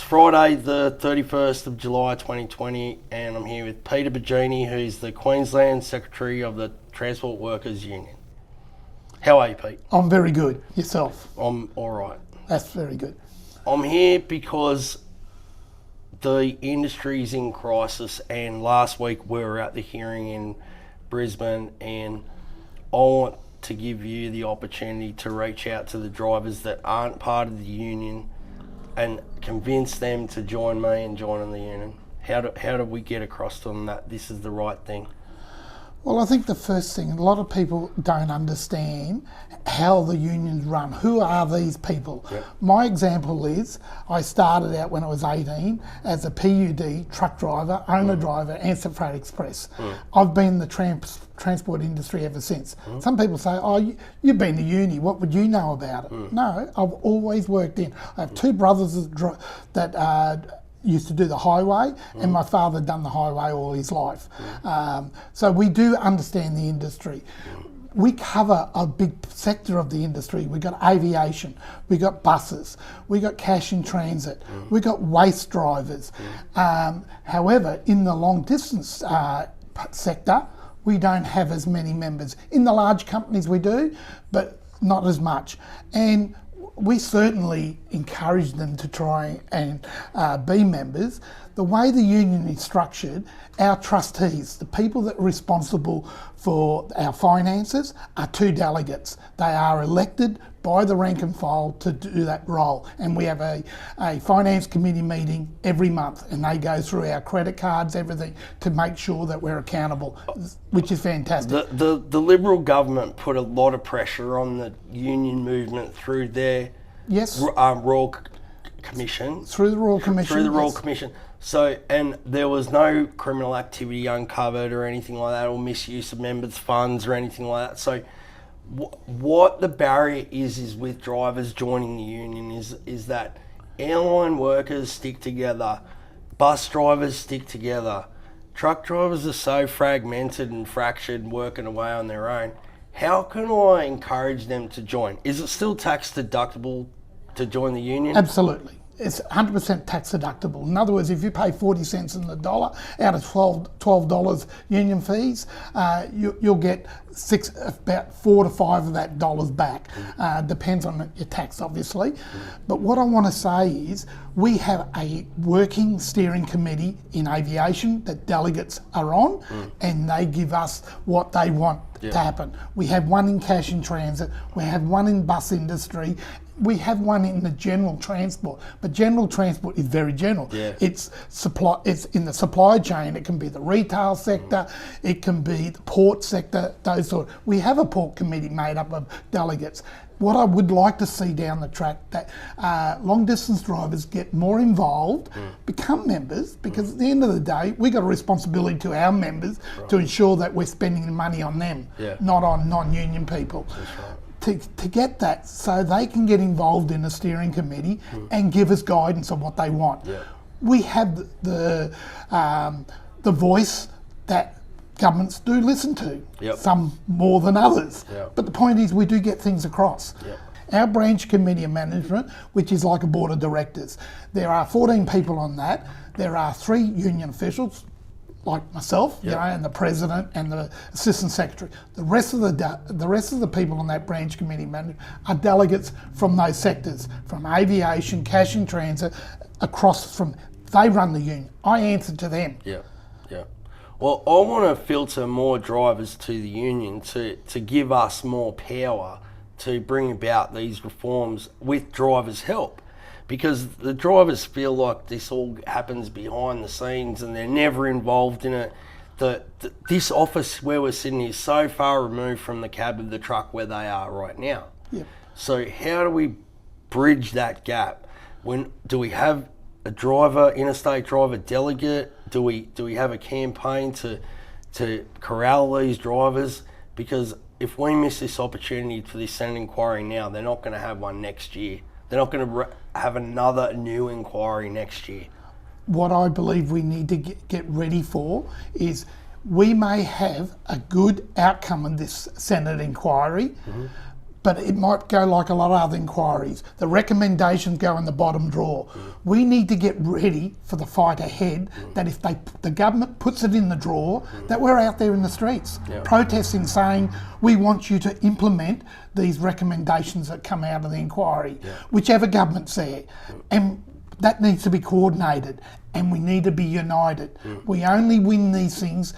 Friday, the 31st of July 2020, and I'm here with Peter Biagini, who's the Queensland Secretary of the Transport Workers Union. How are you, Pete? I'm very good. Yourself? I'm all right. That's very good. I'm here because the industry's in crisis, and last week we were at the hearing in Brisbane, and I want to give you the opportunity to reach out to the drivers that aren't part of the union and convince them to join me and join in the union. How do we get across to them that this is the right thing? Well, I think the first thing, a lot of people don't understand how the unions run. Who are these people? Yep. My example is, I started out when I was 18 as a PUD truck driver, owner driver, Ansett Freight Express. I've been in the transport industry ever since. Some people say, oh, you've been to uni, what would you know about it? No, I've always worked in. I have two brothers that used to do the highway, and my father done the highway all his life. So we do understand the industry. We cover a big sector of the industry. We got aviation, we got buses, we got cash in transit, we got waste drivers. However, in the long distance sector, we don't have as many members. In the large companies we do, but not as much. And we certainly encourage them to try and be members. The way the union is structured, our trustees, the people that are responsible for our finances, are two delegates. They are elected by the rank and file to do that role. And we have a finance committee meeting every month, and they go through our credit cards, everything, to make sure that we're accountable, which is fantastic. The Liberal government put a lot of pressure on the union movement through their Royal Commission. Through the Royal Commission. Through the Royal Commission. So, and there was no criminal activity uncovered or anything like that, or misuse of members' funds or anything like that. So, what the barrier is with drivers joining the union is that airline workers stick together, bus drivers stick together, truck drivers are so fragmented and fractured, working away on their own. How can I encourage them to join? Is it still tax deductible to join the union? Absolutely. It's 100% tax deductible. In other words, if you pay 40 cents in the dollar out of $12 union fees, you'll get about $4 to $5 of that dollars back. Depends on your tax, obviously. But what I want to say is, we have a working steering committee in aviation that delegates are on, and they give us what they want to happen. We have one in cash in transit, we have one in bus industry, we have one in the general transport, but general transport is very general. It's in the supply chain. It can be the retail sector, it can be the port sector, those sort. We have a port committee made up of delegates. What I would like to see down the track, that long distance drivers get more involved, become members, because at the end of the day, we got a responsibility to our members to ensure that we're spending the money on them, not on non-union people. That's right. To get that, so they can get involved in a steering committee and give us guidance on what they want. We have the voice that governments do listen to, some more than others. But the point is, we do get things across. Our branch committee of management, which is like a board of directors, there are 14 people on that. There are 3 union officials, like myself, you know, and the president and the assistant secretary. The rest of the people on that branch committee management are delegates from those sectors, from aviation, cash in transit, across from. They run the union. I answer to them. Well, I want to filter more drivers to the union to give us more power to bring about these reforms with drivers' help. Because the drivers feel like this all happens behind the scenes and they're never involved in it. This office where we're sitting is so far removed from the cab of the truck where they are right now. So how do we bridge that gap? Do we have a driver, interstate driver delegate? Do we have a campaign to corral these drivers? Because if we miss this opportunity for this Senate inquiry now, they're not going to have one next year. They're not going to have another new inquiry next year. What I believe we need to get ready for is, we may have a good outcome in this Senate inquiry, but it might go like a lot of other inquiries. The recommendations go in the bottom drawer. We need to get ready for the fight ahead, that if the government puts it in the drawer, that we're out there in the streets protesting, saying we want you to implement these recommendations that come out of the inquiry, whichever government's there. And that needs to be coordinated, and we need to be united. We only win these things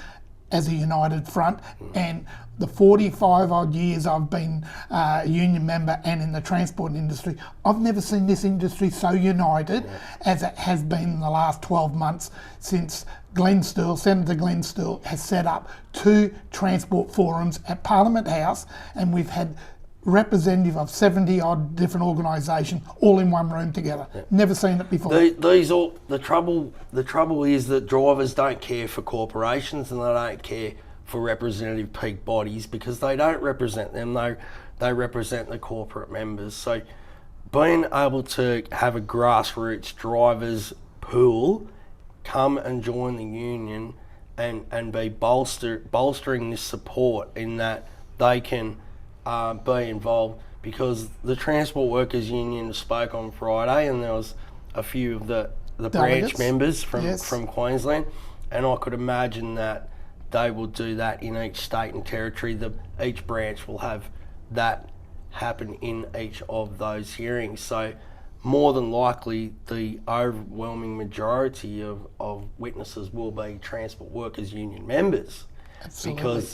as a united front, and the 45 odd years I've been a union member and in the transport industry, I've never seen this industry so united as it has been in the last 12 months since Senator Glenn Still has set up 2 transport forums at Parliament House, and we've had representative of 70 odd different organisations all in one room together. Never seen it before. The trouble is that drivers don't care for corporations, and they don't care for representative peak bodies, because they don't represent them. They represent the corporate members. So being able to have a grassroots drivers pool come and join the union and be bolstering this support, in that they can be involved, because the Transport Workers Union spoke on Friday, and there was a few of the branch members from Queensland, and I could imagine that they will do that in each state and territory. Each branch will have that happen in each of those hearings. So more than likely, the overwhelming majority of witnesses will be Transport Workers Union members. Absolutely. Because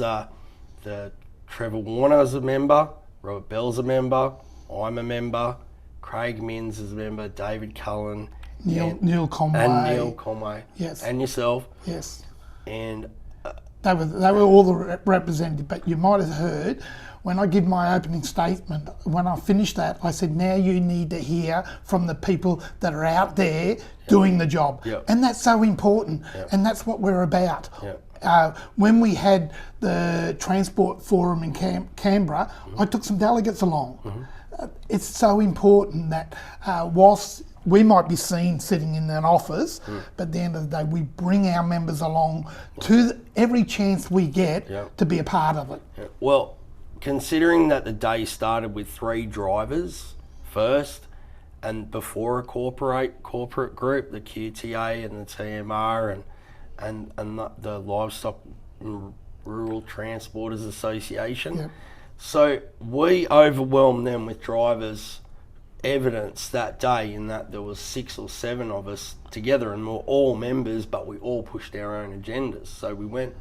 the Trevor Warner's a member, Robert Bell's a member, I'm a member, Craig Minns is a member, David Cullen, Neil Conway, yes, and yourself, yes, and they were all the representatives. But you might have heard when I give my opening statement, when I finished that, I said, now you need to hear from the people that are out there doing the job, and that's so important, and that's what we're about. When we had the Transport Forum in Canberra, I took some delegates along. It's so important that whilst we might be seen sitting in an office, but at the end of the day, we bring our members along to every chance we get to be a part of it. Well, considering that the day started with 3 drivers first, and before a corporate group, the QTA and the TMR and the Livestock and Rural Transporters Association. So we overwhelmed them with drivers' evidence that day, in that there was 6 or 7 of us together, and we're all members, but we all pushed our own agendas. So we went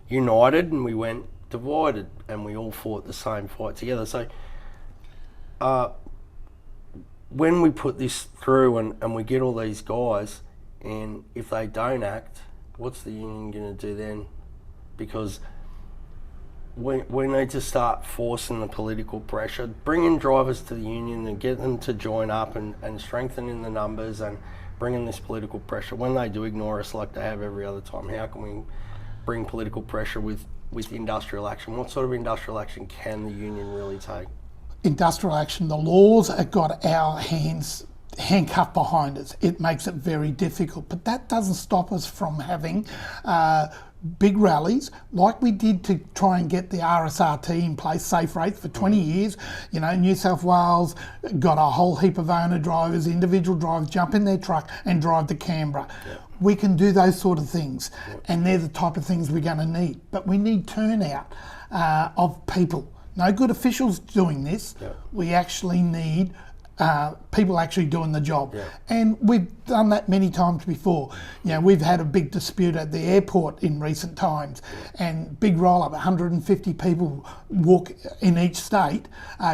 united and we went divided, and we all fought the same fight together. So when we put this through and we get all these guys, and if they don't act, what's the union going to do then? Because we need to start forcing the political pressure, bringing drivers to the union and get them to join up and strengthening the numbers and bringing this political pressure. When they do ignore us like they have every other time, how can we bring political pressure with industrial action? What sort of industrial action can the union really take? Industrial action, the laws have got our hands handcuffed behind us. It makes it very difficult, but that doesn't stop us from having big rallies like we did to try and get the RSRT in place, safe rates, for 20 years. You know, New South Wales got a whole heap of owner drivers, individual drivers, jump in their truck and drive to Canberra. We can do those sort of things, and they're the type of things we're going to need. But we need turnout of people. No good officials doing this. We actually need people actually doing the job. And we've done that many times before. You know, we've had a big dispute at the airport in recent times, and big roll-up, 150 people walk in each state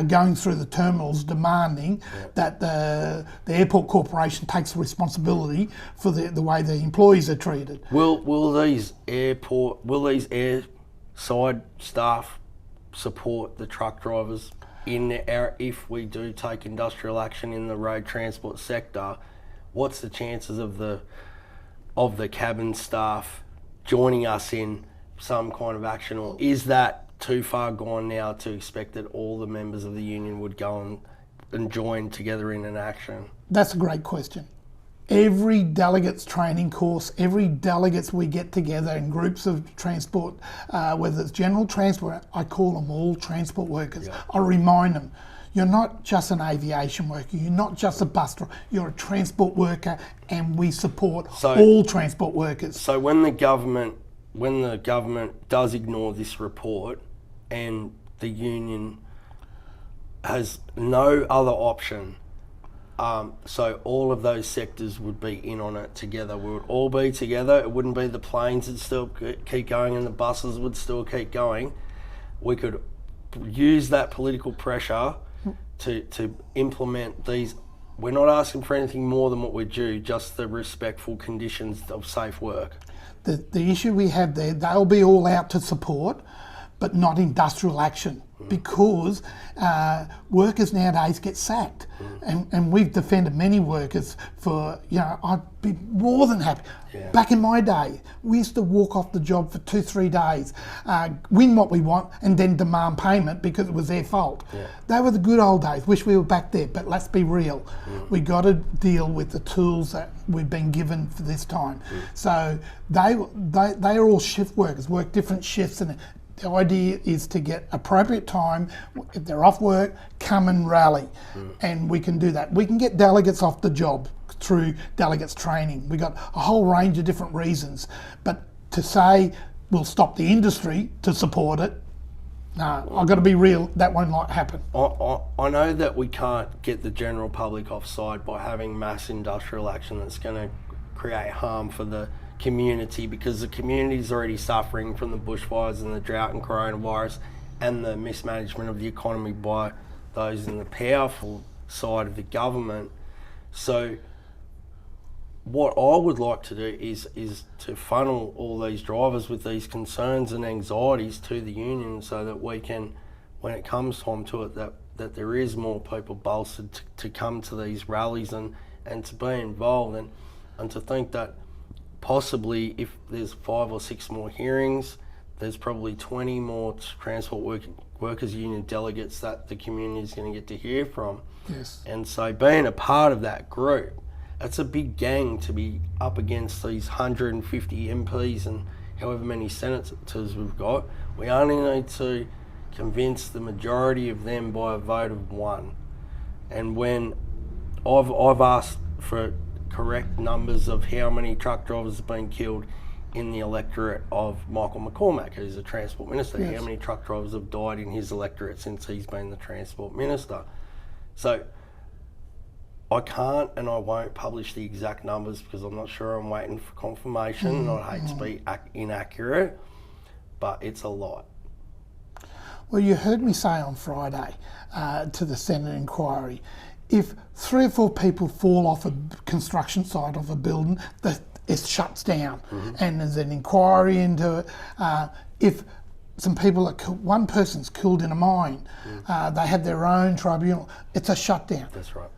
going through the terminals demanding that the airport corporation takes responsibility for the way the employees are treated. Will these airside staff support the truck drivers? If we do take industrial action in the road transport sector, what's the chances of the cabin staff joining us in some kind of action, or is that too far gone now to expect that all the members of the union would go and join together in an action? That's a great question. every delegates training course, every delegates we get together in groups of transport, whether it's general transport, I call them all transport workers. Yeah. I remind them, you're not just an aviation worker, you're not just a bus driver, you're a transport worker, and we support all transport workers. So when the government does ignore this report and the union has no other option, so all of those sectors would be in on it together. We would all be together. It wouldn't be the planes that still keep going and the buses would still keep going. We could use that political pressure to implement these. We're not asking for anything more than what we're due, just the respectful conditions of safe work. The issue we have there, they'll be all out to support, but not industrial action, because workers nowadays get sacked. And we've defended many workers for, I'd be more than happy. Yeah. Back in my day, we used to walk off the job for 2-3 days, win what we want, and then demand payment because it was their fault. Yeah. They were the good old days. Wish we were back there, but let's be real. We got to deal with the tools that we've been given for this time. So they are all shift workers, work different shifts, and the idea is to get appropriate time. If they're off work, come and rally. And we can do that. We can get delegates off the job through delegates training. We got a whole range of different reasons. But to say we'll stop the industry to support it, no, I've got to be real, that won't happen. I know that we can't get the general public offside by having mass industrial action that's going to create harm for the community, because the community is already suffering from the bushfires and the drought and coronavirus and the mismanagement of the economy by those in the powerful side of the government. So what I would like to do is to funnel all these drivers with these concerns and anxieties to the union, so that we can, when it comes time to it, that there is more people bolstered to come to these rallies and to be involved, and to think that possibly if there's 5 or 6 more hearings, there's probably 20 more transport workers union delegates that the community is going to get to hear from. Yes. And so being a part of that group, it's a big gang to be up against these 150 MPs and however many senators we've got. We only need to convince the majority of them by a vote of 1. And when I've asked for correct numbers of how many truck drivers have been killed in the electorate of Michael McCormack, who's the Transport Minister. Yes. How many truck drivers have died in his electorate since he's been the Transport Minister? So I can't and I won't publish the exact numbers because I'm not sure. I'm waiting for confirmation, and I'd hate to be inaccurate, but it's a lot. Well, you heard me say on Friday to the Senate inquiry, if 3 or 4 people fall off a construction site of a building, it shuts down, and there's an inquiry into it. If some people are one person's killed in a mine, they have their own tribunal, it's a shutdown. That's right.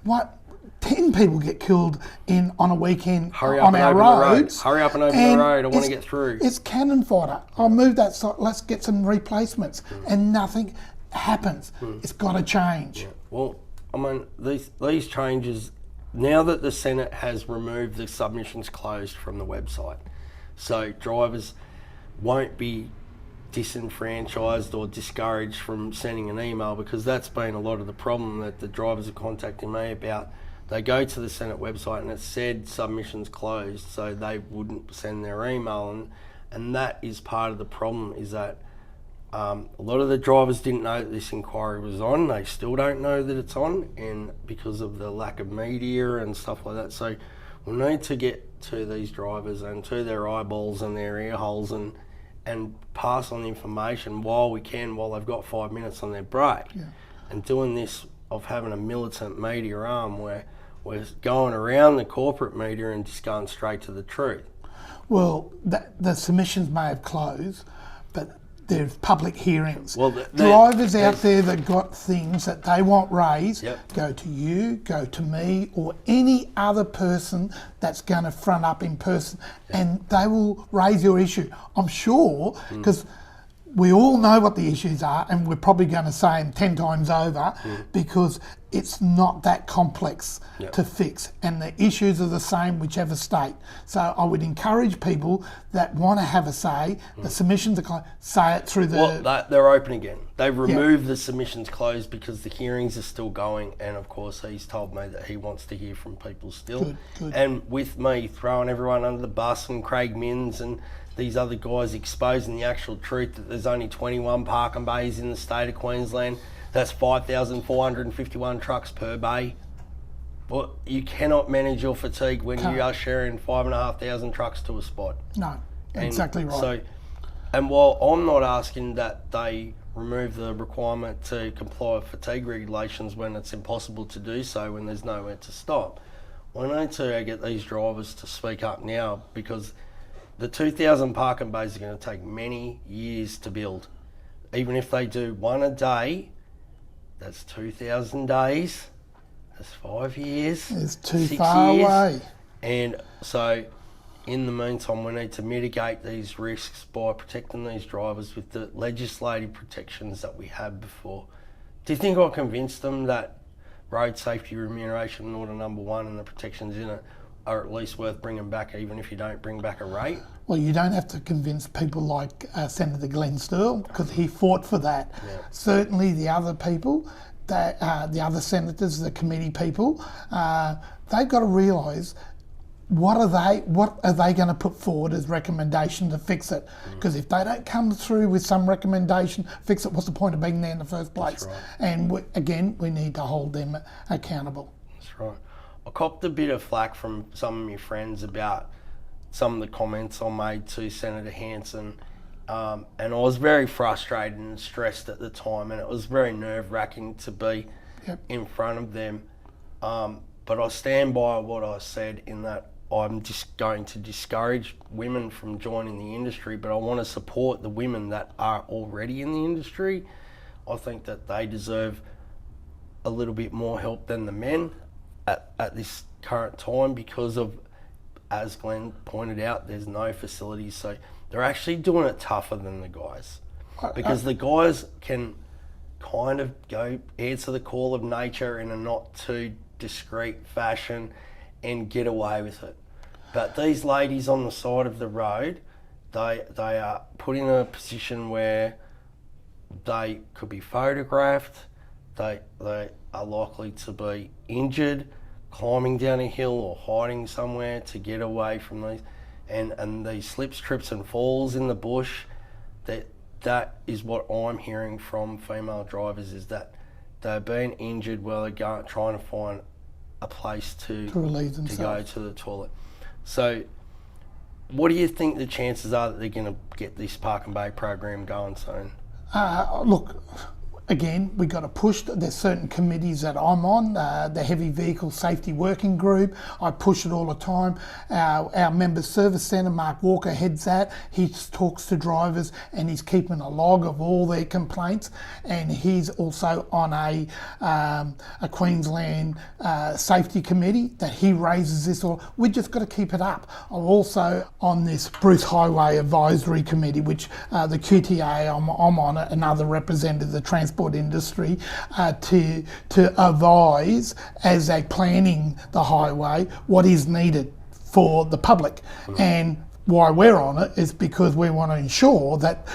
What? 10 people get killed on a weekend Hurry up on and our open the road. roads. Hurry up and open the road. I want to get through. It's cannon fodder. I'll move that site. Let's get some replacements, and nothing happens. It's got to change. Yeah. Well, I mean, these changes, now that the Senate has removed the submissions closed from the website, so drivers won't be disenfranchised or discouraged from sending an email, because that's been a lot of the problem that the drivers are contacting me about. They go to the Senate website and it said submissions closed, so they wouldn't send their email, and that is part of the problem, is that a lot of the drivers didn't know that this inquiry was on. They still don't know that it's on, and because of the lack of media and stuff like that. So we need to get to these drivers and to their eyeballs and their ear holes and pass on the information while they've got 5 minutes on their break. Yeah. And doing this of having a militant media arm where we're going around the corporate media and just going straight to the truth. Well, the submissions may have closed, but there's public hearings. Well, drivers out there that got things that they want raised, Yep. go to you, go to me, or any other person that's going to front up in person, and they will raise your issue. I'm sure, because we all know what the issues are, and we're probably going to say them 10 times over, because it's not that complex to fix, and the issues are the same whichever state. So I would encourage people that want to have a say. The submissions are say it through the. Well, they're open again. They've removed the submissions closed because the hearings are still going, and of course he's told me that he wants to hear from people still. Good. And with me throwing everyone under the bus and Craig Minns and these other guys exposing the actual truth that there's only 21 parking bays in the state of Queensland. That's 5,451 trucks per bay. Well, you cannot manage your fatigue when you are sharing 5,500 trucks to a spot. No, exactly right. So, and while I'm not asking that they remove the requirement to comply with fatigue regulations when it's impossible to do so, when there's nowhere to stop, we need to get these drivers to speak up now, because the 2,000 parking bays are going to take many years to build. Even if they do one a day, that's 2,000 days. That's 5 years. It's too 6 far years. away. And so, in the meantime, we need to mitigate these risks by protecting these drivers with the legislative protections that we had before. Do you think I convinced them that road safety remuneration order number 1 and the protections in it are at least worth bringing back, even if you don't bring back a rate? Well, you don't have to convince people like Senator Glenn Stirl, because he fought for that. Yeah. Certainly the other people, the other senators, the committee people, they've got to realise what are they going to put forward as recommendation to fix it? Because if they don't come through with some recommendation, fix it, what's the point of being there in the first place? That's right. And we need to hold them accountable. That's right. I copped a bit of flack from some of my friends about some of the comments I made to Senator Hanson, and I was very frustrated and stressed at the time, and it was very nerve-wracking to be in front of them. But I stand by what I said, in that I'm just going to discourage women from joining the industry, but I want to support the women that are already in the industry. I think that they deserve a little bit more help than the men at this current time, because of, as Glenn pointed out, there's no facilities. So they're actually doing it tougher than the guys, because the guys can kind of go answer the call of nature in a not too discreet fashion and get away with it. But these ladies on the side of the road, they are put in a position where they could be photographed, they are likely to be injured climbing down a hill or hiding somewhere to get away from these, and these slips, trips and falls in the bush. That is what I'm hearing from female drivers, is that they're being injured while they're trying to find a place to relieve go themselves. to the toilet. So what do you think the chances are that they're going to get this Park and Bay program going soon? Look, again, we got to push. There's certain committees that I'm on, the Heavy Vehicle Safety Working Group. I push it all the time. Our Member Service Centre, Mark Walker, heads that. He talks to drivers and he's keeping a log of all their complaints. And he's also on a Queensland Safety Committee that he raises this all. We just got to keep it up. I'm also on this Bruce Highway Advisory Committee, which the QTA, I'm on it, another representative of the transport industry, to advise, as they're planning the highway, what is needed for the public. And why we're on it is because we want to ensure that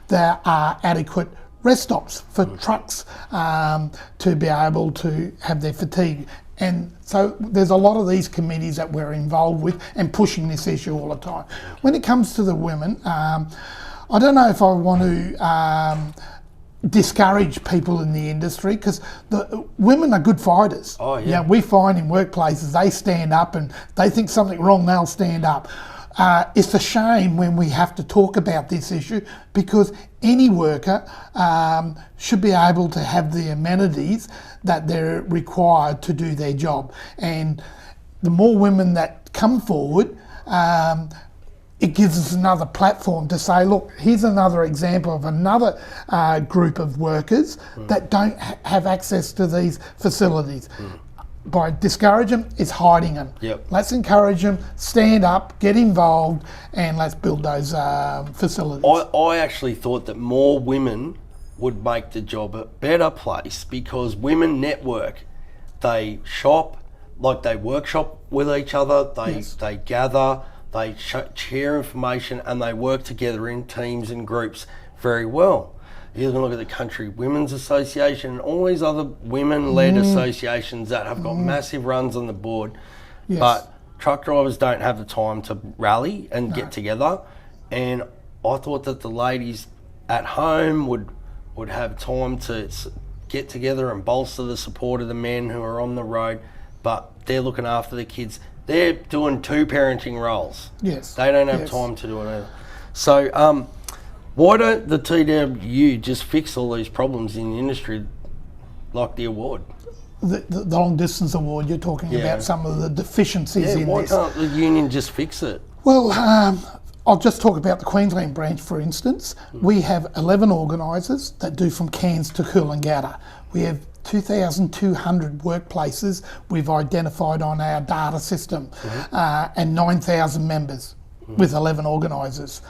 there are adequate rest stops for trucks to be able to have their fatigue. And so there's a lot of these committees that we're involved with and pushing this issue all the time. When it comes to the women, I don't know if I want to discourage people in the industry, because the women are good fighters. Oh, yeah. You know, we find in workplaces they stand up, and they think something wrong, they'll stand up. It's a shame when we have to talk about this issue, because any worker should be able to have the amenities that they're required to do their job. And the more women that come forward, it gives us another platform to say, look, here's another example of another group of workers that don't have access to these facilities. By discouraging them, it's hiding them. Yep. Let's encourage them, stand up, get involved, and let's build those facilities. I actually thought that more women would make the job a better place, because women network. They shop, like they workshop with each other, they gather, they share information, and they work together in teams and groups very well. You can look at the Country Women's Association and all these other women-led associations that have got massive runs on the board, but truck drivers don't have the time to rally and get together. And I thought that the ladies at home would have time to get together and bolster the support of the men who are on the road, but they're looking after the kids. They're doing two parenting roles. Yes. They don't have time to do it either. So why don't the TWU just fix all these problems in the industry, like the award? The long distance award, you're talking about some of the deficiencies in why this. Why can't the union just fix it? Well, I'll just talk about the Queensland branch, for instance. We have 11 organisers that do from Cairns to Coolangatta. We have 2,200 workplaces we've identified on our data system, and 9,000 members with 11 organisers.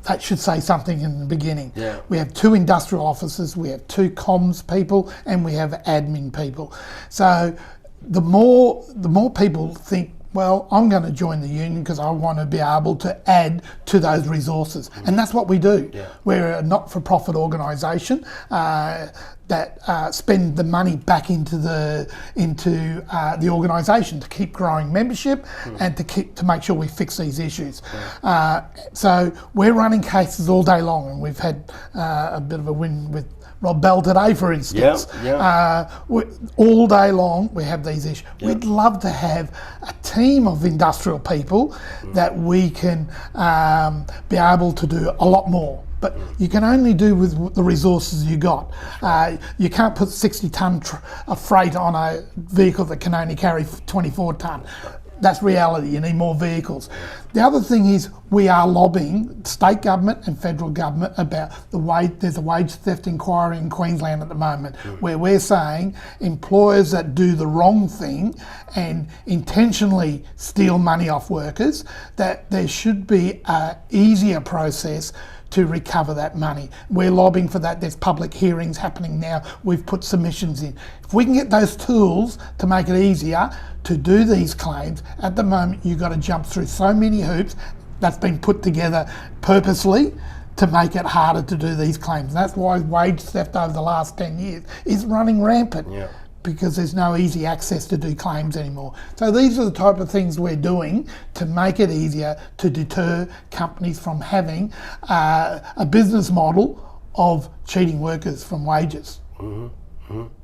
That should say something in the beginning. We have 2 industrial officers, we have 2 comms people, and we have admin people. So the more people think, well, I'm going to join the union because I want to be able to add to those resources. And that's what we do. We're a not-for-profit organisation that spend the money back into the organisation to keep growing membership and to make sure we fix these issues. So we're running cases all day long, and we've had a bit of a win with Rob Bell today, for instance. All day long we have these issues. We'd love to have a team of industrial people that we can be able to do a lot more. But you can only do with the resources you got. You can't put 60 tonne of freight on a vehicle that can only carry 24 tonne. That's reality. You need more vehicles. The other thing is we are lobbying state government and federal government about there's a wage theft inquiry in Queensland at the moment where we're saying employers that do the wrong thing and intentionally steal money off workers, that there should be an easier process to recover that money. We're lobbying for that. There's public hearings happening now. We've put submissions in. If we can get those tools to make it easier to do these claims, at the moment you've got to jump through so many hoops that's been put together purposely to make it harder to do these claims. And that's why wage theft over the last 10 years is running rampant. Because there's no easy access to do claims anymore. So these are the type of things we're doing to make it easier to deter companies from having a business model of cheating workers from wages.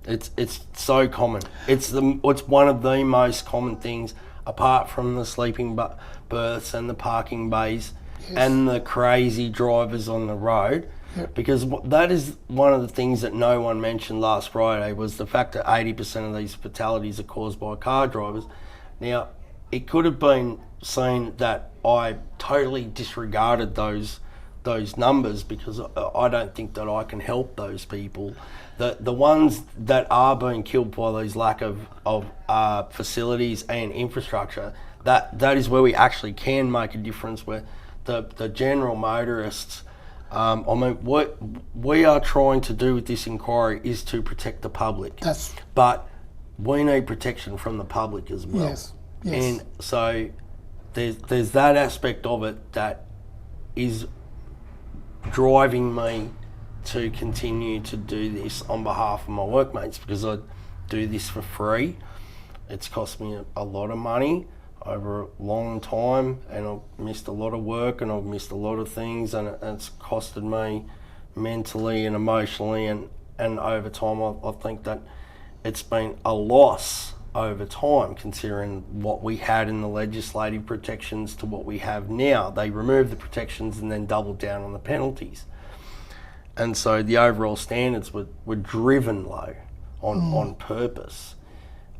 It's so common. It's one of the most common things, apart from the sleeping berths and the parking bays and the crazy drivers on the road. Because that is one of the things that no one mentioned last Friday, was the fact that 80% of these fatalities are caused by car drivers. Now, it could have been seen that I totally disregarded those numbers because I don't think that I can help those people. The ones that are being killed by these lack of facilities and infrastructure, that is where we actually can make a difference, where the general motorists, what we are trying to do with this inquiry is to protect the public. But we need protection from the public as well. And so there's that aspect of it that is driving me to continue to do this on behalf of my workmates, because I do this for free. It's cost me a lot of money over a long time, and I've missed a lot of work and I've missed a lot of things, and it's costed me mentally and emotionally, and over time I think that it's been a loss over time, considering what we had in the legislative protections to what we have now. They removed the protections and then doubled down on the penalties, and so the overall standards were driven low on purpose.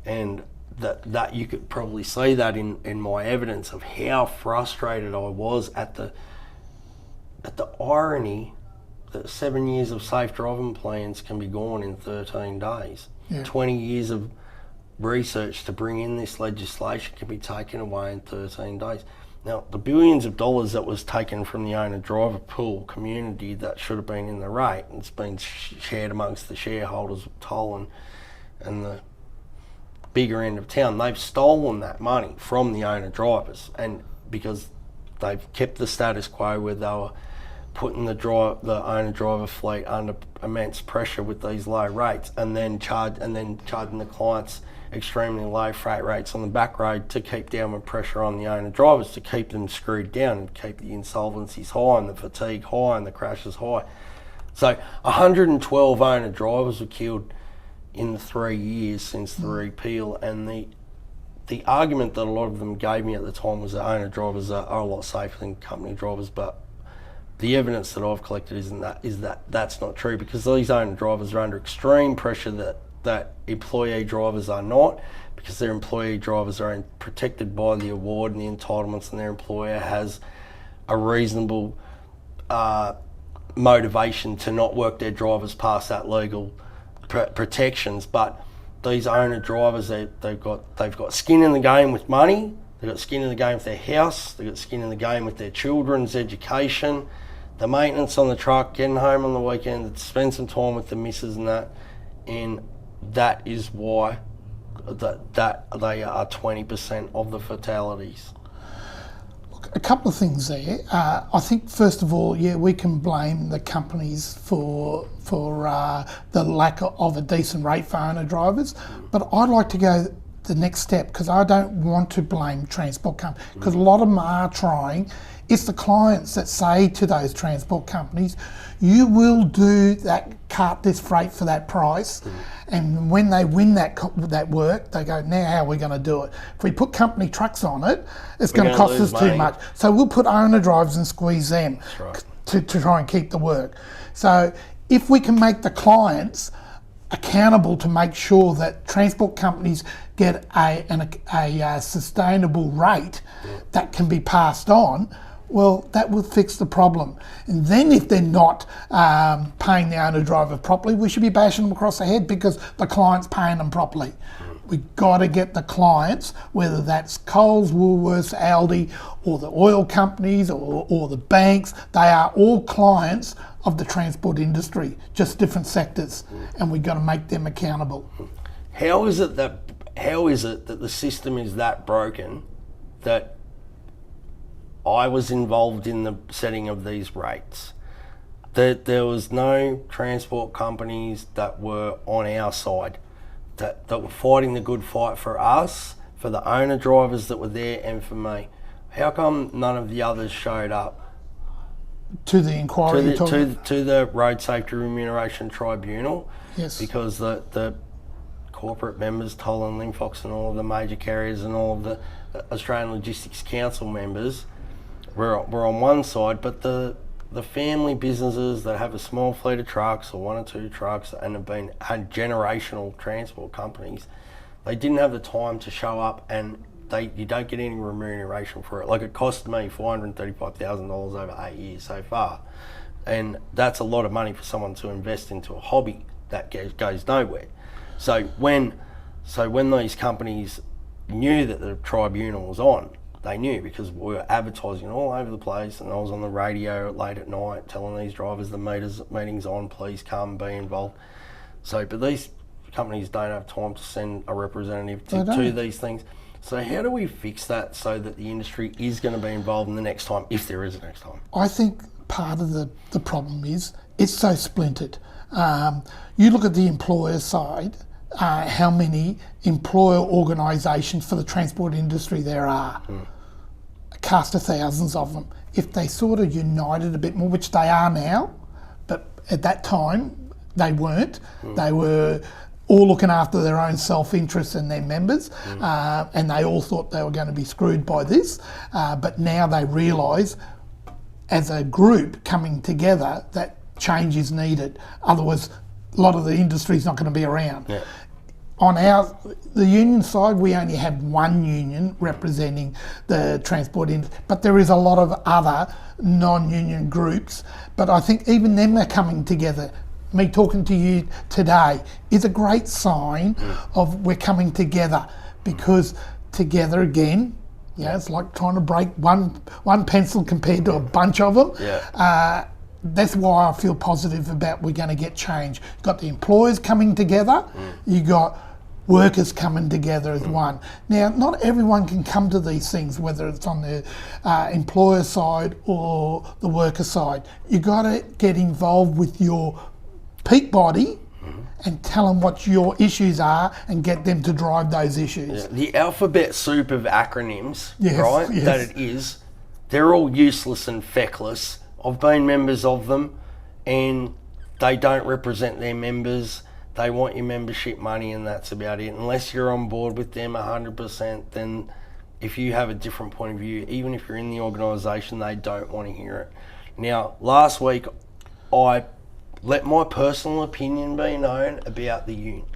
And that you could probably see that in my evidence of how frustrated I was at the irony that 7 years of safe driving plans can be gone in 13 days. 20 years of research to bring in this legislation can be taken away in 13 days. Now, the billions of dollars that was taken from the owner-driver pool community that should have been in the rate, and it's been shared amongst the shareholders of Toll and the bigger end of town, they've stolen that money from the owner-drivers, and because they've kept the status quo where they were putting the owner-driver fleet under immense pressure with these low rates, and then charging the clients extremely low freight rates on the back road to keep downward pressure on the owner-drivers, to keep them screwed down and keep the insolvencies high and the fatigue high and the crashes high. So 112 owner-drivers were killed in the 3 years since the repeal, and the argument that a lot of them gave me at the time was that owner-drivers are a lot safer than company drivers, but the evidence that I've collected is that that's not true, because these owner-drivers are under extreme pressure that employee drivers are not, because their employee drivers are protected by the award and the entitlements, and their employer has a reasonable motivation to not work their drivers past that legal protections. But these owner drivers, they've got skin in the game with money, they've got skin in the game with their house, they've got skin in the game with their children's education, the maintenance on the truck, getting home on the weekend, spend some time with the missus and that, and that is why that they are 20% of the fatalities. Look, a couple of things there. I think first of all, we can blame the companies for the lack of a decent rate for owner drivers, but I'd like to go the next step, because I don't want to blame transport companies, because a lot of them are trying. It's the clients that say to those transport companies, you will do that, cart this freight for that price, and when they win that work, they go, now how are we going to do it? If we put company trucks on it, it's going to cost us too much. So we'll put owner drivers and squeeze them to try and keep the work. So if we can make the clients accountable to make sure that transport companies get a sustainable rate that can be passed on, well, that will fix the problem. And then if they're not paying the owner driver properly, we should be bashing them across the head because the client's paying them properly. We've got to get the clients, whether that's Coles, Woolworths, Aldi, or the oil companies or the banks, they are all clients of the transport industry, just different sectors, and we've got to make them accountable. How is it that the system is that broken that I was involved in the setting of these rates, that there was no transport companies that were on our side, that were fighting the good fight for us, for the owner drivers that were there, and for me? How come none of the others showed up to the inquiry? To the Road Safety Remuneration Tribunal? Yes. Because the corporate members, Toll and Linfox and all of the major carriers and all of the Australian Logistics Council members were on one side, but the family businesses that have a small fleet of trucks or one or two trucks and had generational transport companies, they didn't have the time to show up, and you don't get any remuneration for it. Like, it cost me $435,000 over 8 years so far, and that's a lot of money for someone to invest into a hobby that goes nowhere. So when these companies knew that the tribunal was on, they knew, because we were advertising all over the place, and I was on the radio late at night telling these drivers the meeting's on, please come, be involved. So, but these companies don't have time to send a representative to these things. So how do we fix that so that the industry is going to be involved in the next time, if there is a next time? I think part of the problem is it's so splintered. You look at the employer side, how many employer organisations for the transport industry there are. A cast of thousands of them. If they sort of united a bit more, which they are now, but at that time they weren't. They were all looking after their own self-interest and their members, and they all thought they were going to be screwed by this, but now they realise, as a group coming together, that change is needed. Otherwise, a lot of the industry's not going to be around. Yeah. On the union side, we only have one union representing the transport industry, but there is a lot of other non-union groups. But I think even them are coming together. Me talking to you today is a great sign of we're coming together, because together again, Yeah, it's like trying to break one pencil compared to a bunch of them. Yeah. That's why I feel positive about we're going to get change. You've got the employers coming together, you got workers coming together as one. Now, not everyone can come to these things, whether it's on the employer side or the worker side. You've got to get involved with your peak body and tell them what your issues are and get them to drive those issues. Yeah. The alphabet soup of acronyms, Yes, right, yes. that it is, they're all useless and feckless. I've been members of them and they don't represent their members. They want your membership money and that's about it. Unless you're on board with them 100%, then if you have a different point of view, even if you're in the organisation, they don't want to hear it. Now, last week, I let my personal opinion be known about the union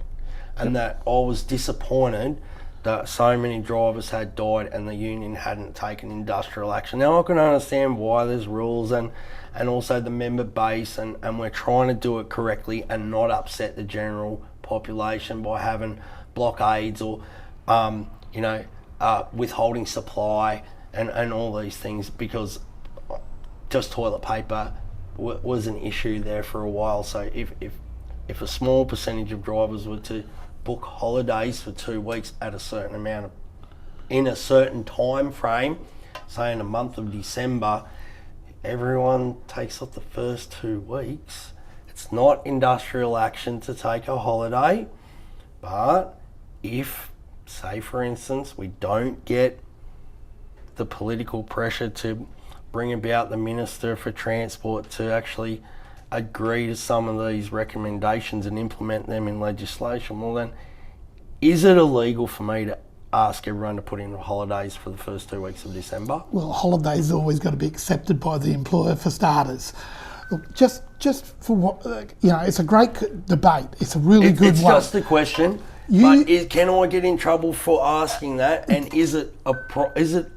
and that I was disappointed that so many drivers had died and the union hadn't taken industrial action. Now, I can understand why there's rules and also the member base and we're trying to do it correctly and not upset the general population by having blockades or, withholding supply and all these things, because just toilet paper was an issue there for a while. So if a small percentage of drivers were to book holidays for 2 weeks at a certain amount in a certain time frame, say in the month of December, everyone takes off the first 2 weeks. It's not industrial action to take a holiday, but if, say for instance, we don't get the political pressure to bring about the Minister for Transport to actually agree to some of these recommendations and implement them in legislation, well then, is it illegal for me to ask everyone to put in holidays for the first 2 weeks of December? Well, holidays are always got to be accepted by the employer for starters. Look, just for what, it's a great debate. It's a really good one. It's just a question. Can I get in trouble for asking that? And is it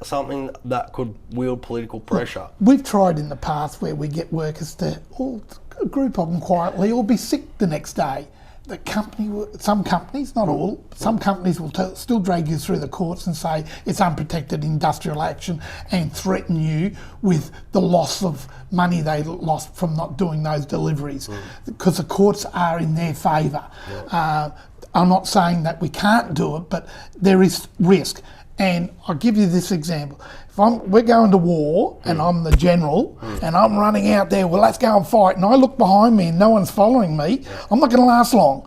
something that could wield political pressure? We've tried in the past where we get workers to all a group of them quietly or be sick the next day. Some companies, not all, some companies will still drag you through the courts and say it's unprotected industrial action and threaten you with the loss of money they lost from not doing those deliveries, because the courts are in their favour. I'm not saying that we can't do it, but there is risk. And I'll give you this example. If we're going to war and I'm the general and I'm running out there, well, let's go and fight, and I look behind me and no one's following me, I'm not going to last long.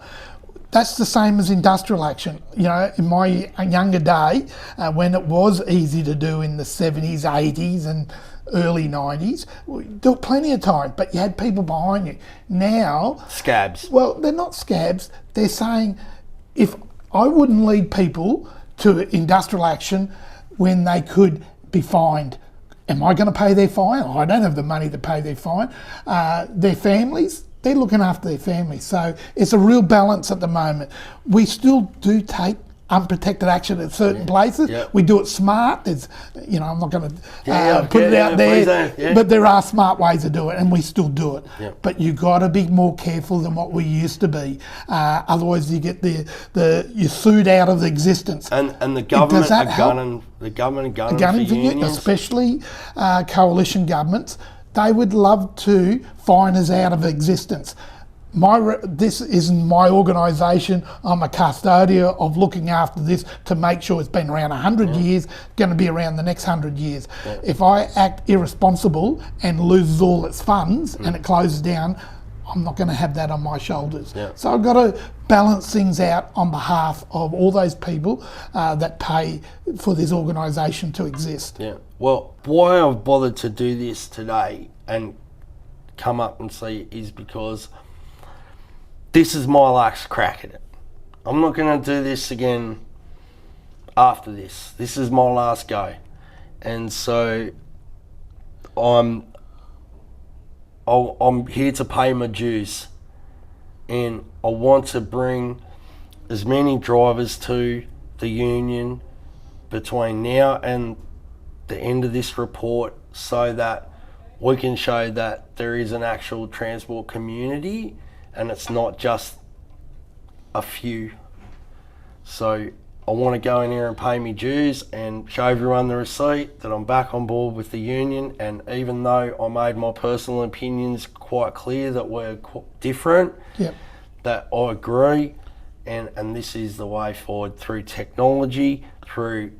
That's the same as industrial action. In my younger day, when it was easy to do in the 70s, 80s and early 90s, we do it plenty of time, but you had people behind you. Now... Scabs. Well, they're not scabs. They're saying, if I wouldn't lead people to industrial action when they could be fined. Am I going to pay their fine? I don't have the money to pay their fine. Their families, they're looking after their families. So it's a real balance at the moment. We still do take unprotected action at certain places. We do it smart. There's, I'm not going to put it out there, but there are smart ways to do it, and we still do it. But you got to be more careful than what we used to be. Otherwise, you get you're sued out of existence. And the government are gunning for unions, especially coalition governments. They would love to fine us out of existence. This isn't my organisation. I'm a custodian of looking after this to make sure it's been around 100 years, going to be around the next 100 years. If I act irresponsible and loses all its funds and it closes down, I'm not going to have that on my shoulders. So I've got to balance things out on behalf of all those people that pay for this organisation to exist. Well, why I've bothered to do this today and come up and see is because this is my last crack at it. I'm not going to do this again after this. This is my last go. And so I'm here to pay my dues. And I want to bring as many drivers to the union between now and the end of this report so that we can show that there is an actual transport community and it's not just a few. So I want to go in there and pay me dues and show everyone the receipt that I'm back on board with the union. And even though I made my personal opinions quite clear that we're different, Yep. that I agree, and this is the way forward through technology, through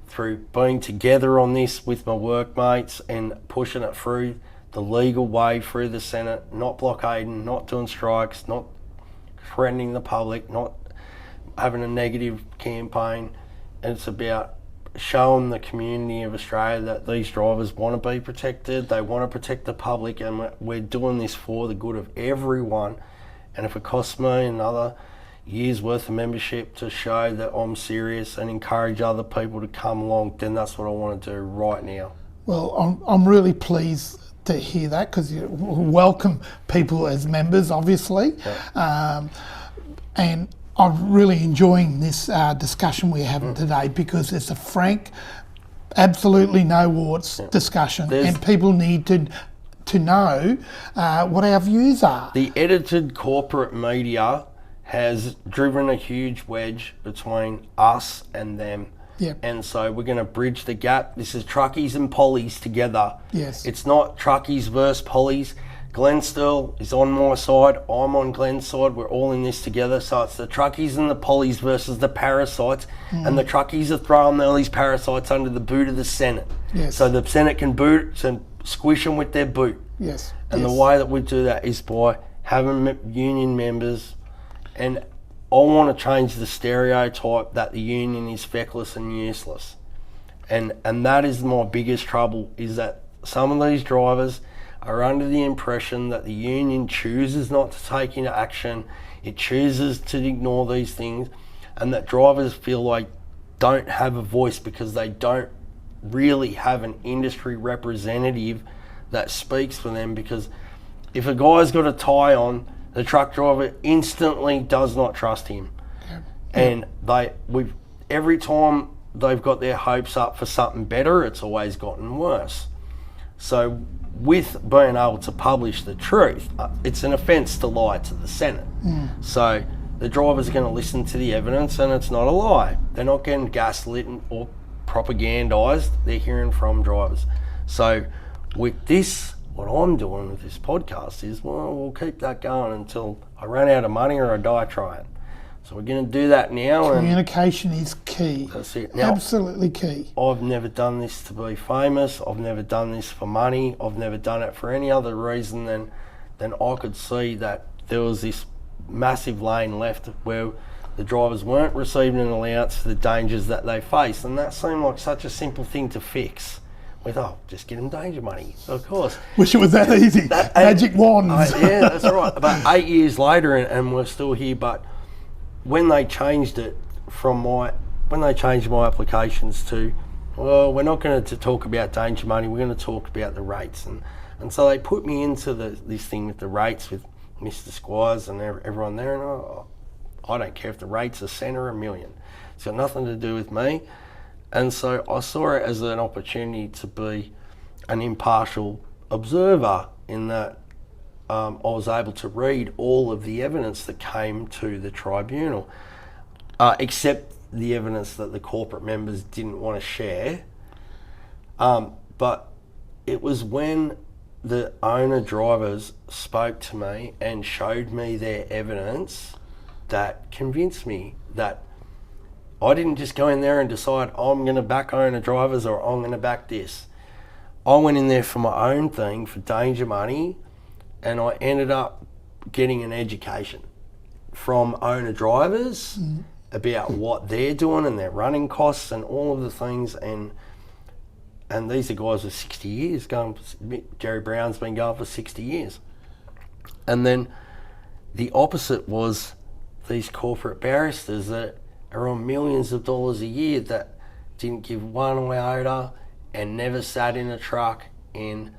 being together on this with my workmates and pushing it through the legal way through the Senate, not blockading, not doing strikes, not threatening the public, not having a negative campaign. And it's about showing the community of Australia that these drivers want to be protected, they want to protect the public, and we're doing this for the good of everyone. And if it costs me another year's worth of membership to show that I'm serious and encourage other people to come along, then that's what I want to do right now. Well, I'm really pleased to hear that, because you welcome people as members, obviously. Yep. And I'm really enjoying this discussion we're having today, because it's a frank, absolutely no warts discussion, and people need to know what our views are. The edited corporate media has driven a huge wedge between us and them. Yep. And so we're going to bridge the gap. This is truckies and pollies together. Yes. It's not truckies versus pollies. Glenn still is on my side. I'm on Glenn's side. We're all in this together. So it's the truckies and the pollies versus the parasites. And the truckies are throwing all these parasites under the boot of the Senate. Yes. So the Senate can boot and squish them with their boot. Yes. And the way that we do that is by having union members. And I want to change the stereotype that the union is feckless and useless. And that is my biggest trouble, is that some of these drivers are under the impression that the union chooses not to take into action, it chooses to ignore these things, and that drivers feel like don't have a voice because they don't really have an industry representative that speaks for them. Because if a guy's got a tie on, the truck driver instantly does not trust him. Yep. And every time they've got their hopes up for something better, it's always gotten worse. So with being able to publish the truth, it's an offence to lie to the Senate. So the drivers are going to listen to the evidence, and it's not a lie. They're not getting gaslit or propagandised. They're hearing from drivers. So with this, what I'm doing with this podcast is, well, we'll keep that going until I run out of money or I die trying. So we're going to do that now. Communication is key. That's it. Now, absolutely key. I've never done this to be famous. I've never done this for money. I've never done it for any other reason than I could see that there was this massive lane left where the drivers weren't receiving an allowance for the dangers that they face. And that seemed like such a simple thing to fix. With, just get them danger money, of course. Wish it was that easy. Magic wands. Yeah, that's right. About 8 years later, and we're still here. But when they changed it when they changed my applications to, well, we're not going to talk about danger money. We're going to talk about the rates, and so they put me into this thing with the rates with Mr. Squires and everyone there, and I don't care if the rates are cent or a million. It's got nothing to do with me. And so I saw it as an opportunity to be an impartial observer, in that I was able to read all of the evidence that came to the tribunal, except the evidence that the corporate members didn't want to share. But it was when the owner drivers spoke to me and showed me their evidence that convinced me that I didn't just go in there and decide I'm going to back owner drivers or I'm going to back this. I went in there for my own thing, for danger money, and I ended up getting an education from owner drivers about what they're doing and their running costs and all of the things. And these are guys with 60 years Jerry Brown's been going for 60 years. And then the opposite was these corporate barristers that are on millions of dollars a year that didn't give one iota and never sat in a truck, and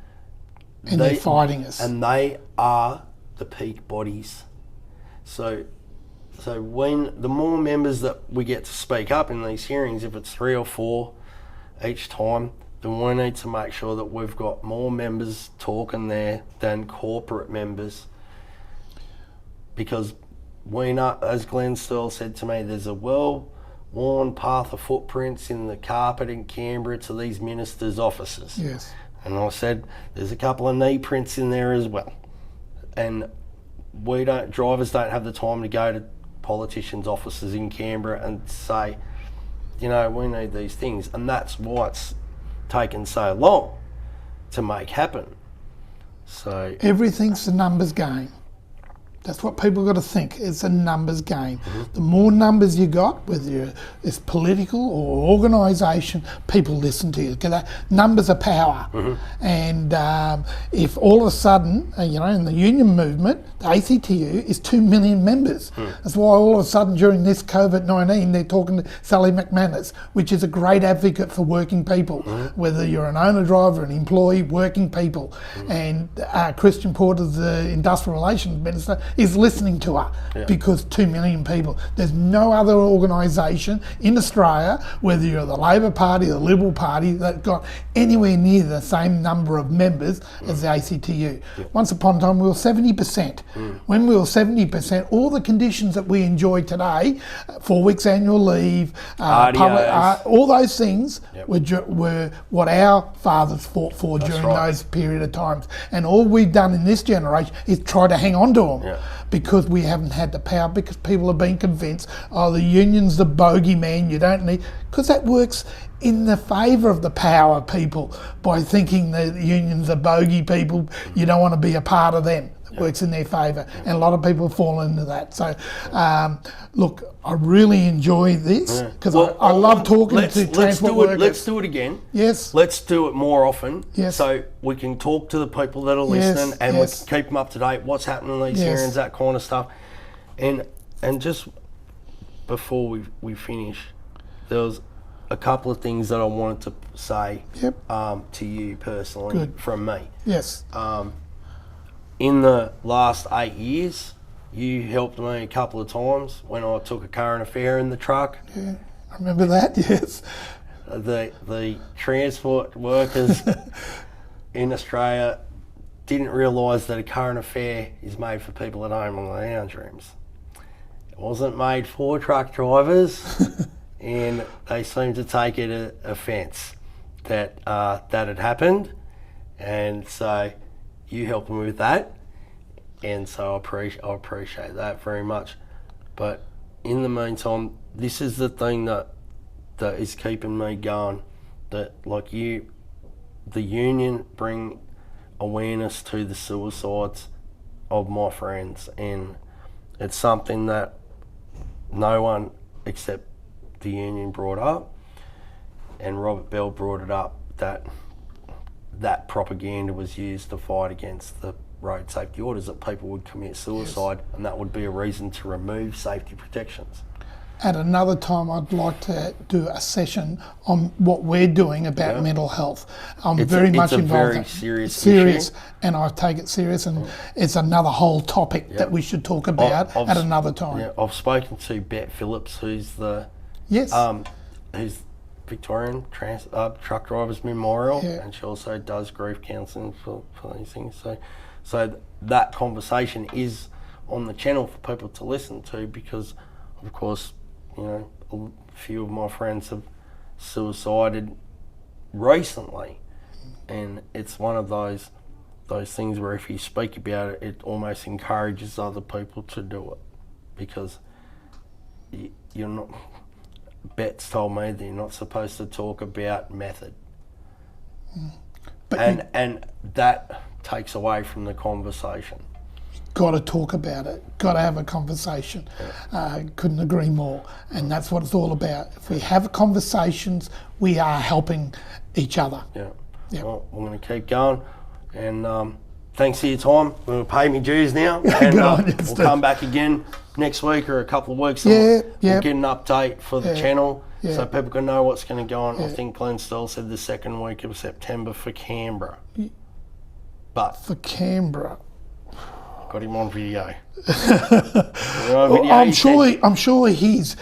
they're fighting us. And they are the peak bodies. So when the more members that we get to speak up in these hearings, if it's 3 or 4 each time, then we need to make sure that we've got more members talking there than corporate members. Because we know, as Glenn Searle said to me, there's a worn path of footprints in the carpet in Canberra to these ministers' offices. Yes. And I said, there's a couple of knee prints in there as well. And drivers don't have the time to go to politicians' offices in Canberra and say, we need these things. And that's why it's taken so long to make happen. So everything's a numbers game. That's what people got to think. It's a numbers game. The more numbers you got, whether it's political or organisation, people listen to you. Because numbers are power. And if all of a sudden, in the union movement, the ACTU is 2 million members. That's why all of a sudden during this COVID-19, they're talking to Sally McManus, which is a great advocate for working people, whether you're an owner driver, an employee, working people. And Christian Porter, the Industrial Relations Minister, is listening to her because 2 million people. There's no other organisation in Australia, whether you're the Labor Party or the Liberal Party, that got anywhere near the same number of members as the ACTU. Once upon a time we were 70%. When we were 70%, all the conditions that we enjoy today, 4 weeks annual leave, all those things were what our fathers fought for during those period of times. And all we've done in this generation is try to hang on to them. Because we haven't had the power, because people have been convinced, the union's the bogeyman, you don't need... Because that works in the favour of the power people by thinking the unions are bogey people, you don't want to be a part of them. It works in their favour, and a lot of people fall into that. So, look, I really enjoy this because I love talking to transport workers. Let's do it again. Yes. Let's do it more often. Yes. So we can talk to the people that are listening and we can keep them up to date, what's happening in these hearings, that kind of stuff. And just before we finish, there was a couple of things that I wanted to say to you personally from me. Yes. In the last 8 years, you helped me a couple of times when I took a current affair in the truck. Yeah, I remember that, yes. The transport workers in Australia didn't realise that a current affair is made for people at home on the lounge rooms. It wasn't made for truck drivers, and they seemed to take it offence that had happened, and so you helped me with that, and so I appreciate that very much. But in the meantime, this is the thing that is keeping me going. That the union bring awareness to the suicides of my friends, and it's something that no one except the union brought up, and Robert Bell brought it up that propaganda was used to fight against the road safety orders, that people would commit suicide, and that would be a reason to remove safety protections. At another time, I'd like to do a session on what we're doing about mental health. I'm very much involved. It's a very serious issue. And I take it serious, and it's another whole topic that we should talk about at another time. Yeah, I've spoken to Bet Phillips, who's the who's Victorian Truck Drivers Memorial, and she also does grief counselling for these things. So that conversation is on the channel for people to listen to, because, of course, a few of my friends have suicided recently, and it's one of those things where if you speak about it, it almost encourages other people to do it, because you're not... Bet's told me that you're not supposed to talk about method, and that takes away from the conversation. Got to talk about it. Got to have a conversation. Couldn't agree more. And that's what it's all about. If we have conversations, we are helping each other. Yeah. Well, I'm going to keep going, and thanks for your time. I'm going to pay me dues now, and we'll come back again next week or a couple of weeks. We'll get an update for the channel so people can know what's going to go on. I think Glenn Still said the second week of September for Canberra. But for Canberra, got him on video. I'm sure he's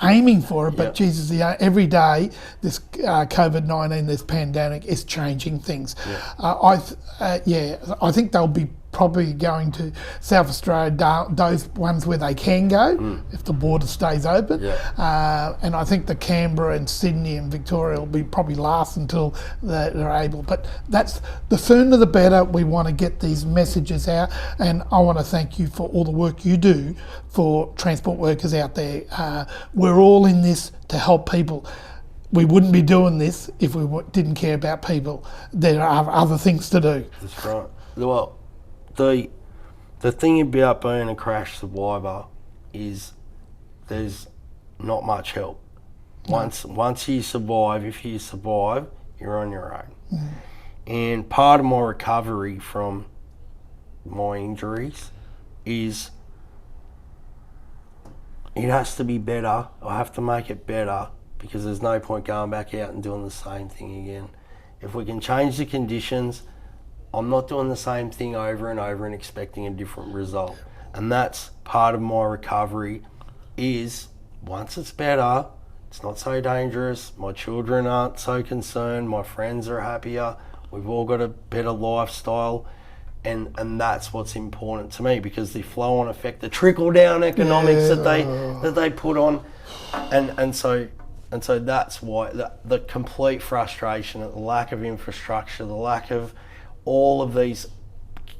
aiming for it, but Jesus, every day this COVID-19, this pandemic is changing things. I think there'll be probably going to South Australia, those ones where they can go if the border stays open. And I think the Canberra and Sydney and Victoria will be probably last until they're able. But that's the sooner the better. We want to get these messages out, and I want to thank you for all the work you do for transport workers out there. We're all in this to help people. We wouldn't be doing this if we didn't care about people. There are other things to do. That's right. Well, the thing about being a crash survivor is there's not much help. Once you survive, if you survive, you're on your own. And part of my recovery from my injuries is it has to be better. I have to make it better, because there's no point going back out and doing the same thing again. If we can change the conditions, I'm not doing the same thing over and over and expecting a different result. And that's part of my recovery, is once it's better, it's not so dangerous, my children aren't so concerned, my friends are happier, we've all got a better lifestyle, and that's what's important to me, because the flow-on effect, the trickle-down economics that they put on, and so that's why the complete frustration at the lack of infrastructure, the lack of all of these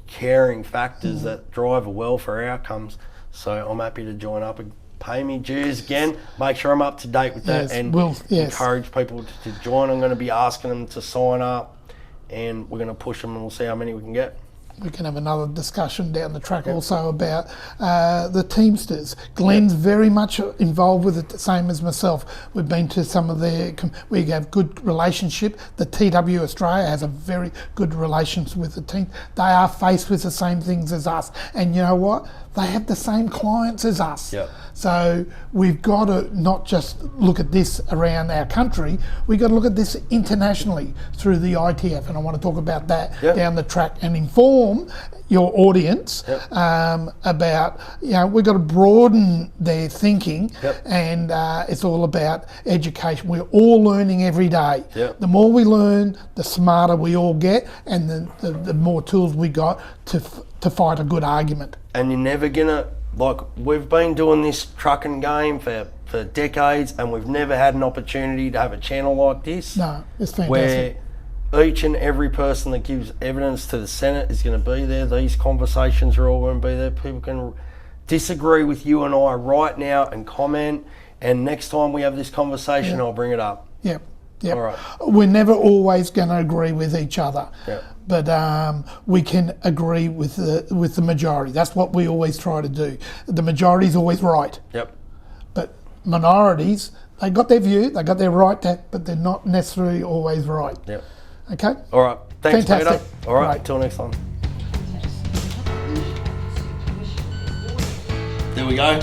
caring factors that drive a welfare outcomes. So I'm happy to join up and pay me dues again, make sure I'm up to date with that, and encourage people to join. I'm going to be asking them to sign up, and we're going to push them, and we'll see how many we can get. We can have another discussion down the track also about the Teamsters. Glenn's very much involved with it, the same as myself. We've been to some of their, we have good relationship. The TWU Australia has a very good relationship with the team. They are faced with the same things as us. And you know what? They have the same clients as us. So we've got to not just look at this around our country, we've got to look at this internationally through the ITF, and I want to talk about that down the track and inform your audience about, we've got to broaden their thinking, and it's all about education. We're all learning every day. The more we learn, the smarter we all get, and the more tools we got to fight a good argument. And you're never gonna, we've been doing this trucking game for decades, and we've never had an opportunity to have a channel like this. No, it's fantastic. Where each and every person that gives evidence to the Senate is going to be there. These conversations are all going to be there. People can disagree with you and I right now and comment, and next time we have this conversation, I'll bring it up. All right. We're never always going to agree with each other, but we can agree with the majority. That's what we always try to do. The majority is always right. But minorities, they got their view, they got their right, but they're not necessarily always right. Okay. All right. Thanks, fantastic. Peter. All right. Till next time. There we go.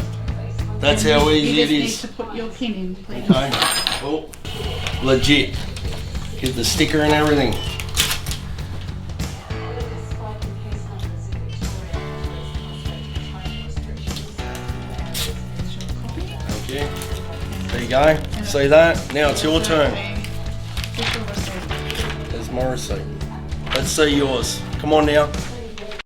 That's how easy it is. You just need to put your pin in, please. Okay. Oh, legit. Get the sticker and everything. Thank you. There you go. See that? Now it's your turn. There's my receipt. Let's see yours. Come on now.